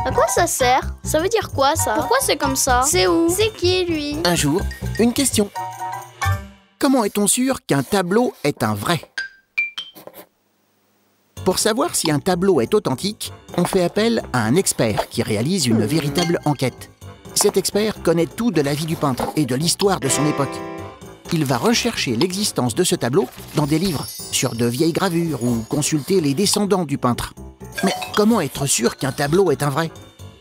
À quoi ça sert? Ça veut dire quoi, ça? Pourquoi c'est comme ça? C'est où? C'est qui, lui? Un jour, une question. Comment est-on sûr qu'un tableau est un vrai? Pour savoir si un tableau est authentique, on fait appel à un expert qui réalise une véritable enquête. Cet expert connaît tout de la vie du peintre et de l'histoire de son époque. Il va rechercher l'existence de ce tableau dans des livres, sur de vieilles gravures ou consulter les descendants du peintre. Mais comment être sûr qu'un tableau est un vrai?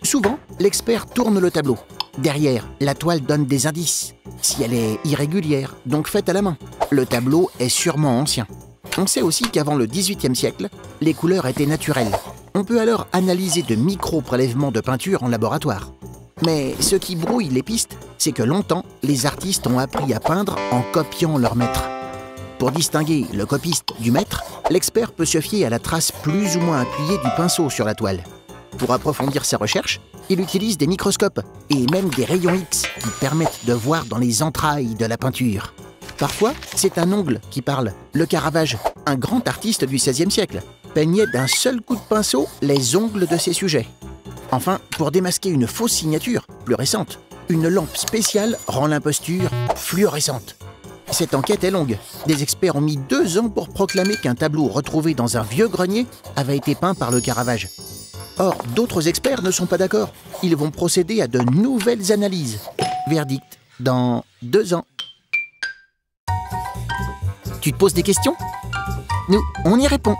Souvent, l'expert tourne le tableau. Derrière, la toile donne des indices. Si elle est irrégulière, donc faite à la main, le tableau est sûrement ancien. On sait aussi qu'avant le XVIIIe siècle, les couleurs étaient naturelles. On peut alors analyser de micro-prélèvements de peinture en laboratoire. Mais ce qui brouille les pistes, c'est que longtemps, les artistes ont appris à peindre en copiant leur maître. Pour distinguer le copiste du maître, l'expert peut se fier à la trace plus ou moins appuyée du pinceau sur la toile. Pour approfondir ses recherches, il utilise des microscopes et même des rayons X qui permettent de voir dans les entrailles de la peinture. Parfois, c'est un ongle qui parle. Le Caravage, un grand artiste du XVIe siècle, peignait d'un seul coup de pinceau les ongles de ses sujets. Enfin, pour démasquer une fausse signature, plus récente, une lampe spéciale rend l'imposture fluorescente. Cette enquête est longue. Des experts ont mis 2 ans pour proclamer qu'un tableau retrouvé dans un vieux grenier avait été peint par le Caravage. Or, d'autres experts ne sont pas d'accord. Ils vont procéder à de nouvelles analyses. Verdict, dans 2 ans. Tu te poses des questions? Nous, on y répond.